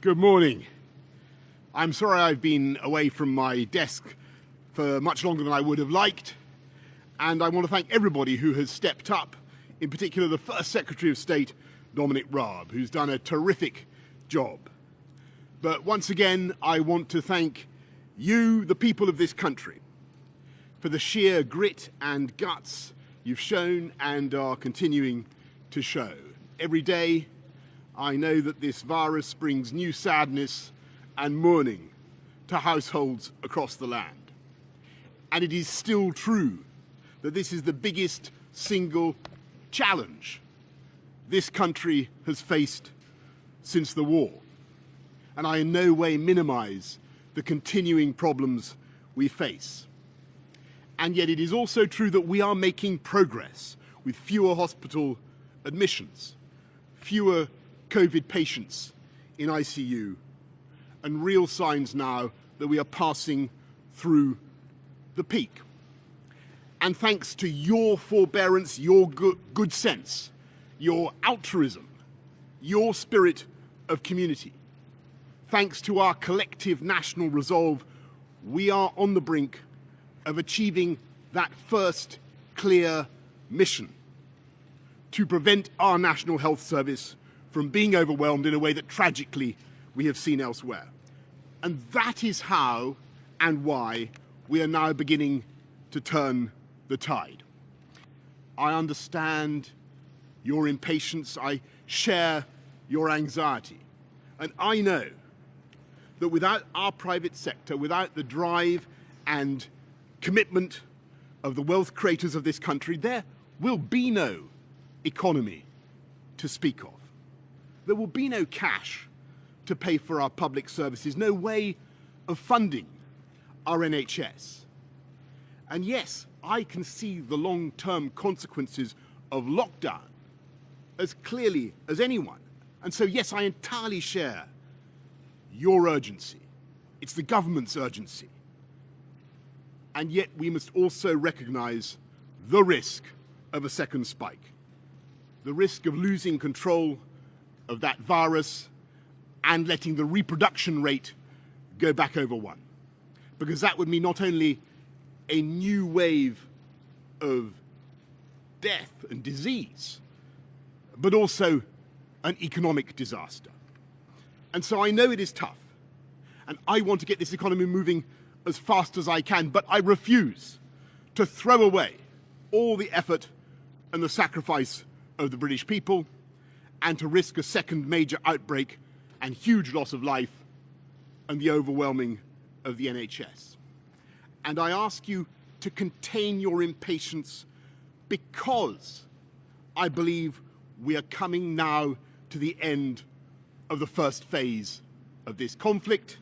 Good morning. I'm sorry I've been away from my desk for much longer than I would have liked, and I want to thank everybody who has stepped up, in particular the First Secretary of State, Dominic Raab, who's done a terrific job. But once again, I want to thank you, the people of this country, for the sheer grit and guts you've shown and are continuing to show. Every day, I know that this virus brings new sadness and mourning to households across the land. And it is still true that this is the biggest single challenge this country has faced since the war. And I in no way minimize the continuing problems we face. And yet it is also true that we are making progress with fewer hospital admissions, fewer COVID patients in ICU, and real signs now that we are passing through the peak. And thanks to your forbearance, your good sense, your altruism, your spirit of community, thanks to our collective national resolve, we are on the brink of achieving that first clear mission to prevent our National Health Service from being overwhelmed in a way that tragically we have seen elsewhere. And that is how and why we are now beginning to turn the tide. I understand your impatience, I share your anxiety, and I know that without our private sector, without the drive and commitment of the wealth creators of this country, there will be no economy to speak of. There will be no cash to pay for our public services, no way of funding our NHS. And yes, I can see the long-term consequences of lockdown as clearly as anyone. And so yes, I entirely share your urgency. It's the government's urgency. And yet we must also recognize the risk of a second spike, the risk of losing control of that virus and letting the reproduction rate go back over 1. Because that would mean not only a new wave of death and disease, but also an economic disaster. And so I know it is tough, and I want to get this economy moving as fast as I can, but I refuse to throw away all the effort and the sacrifice of the British people and to risk a second major outbreak and huge loss of life and the overwhelming of the NHS. And I ask you to contain your impatience because I believe we are coming now to the end of the first phase of this conflict,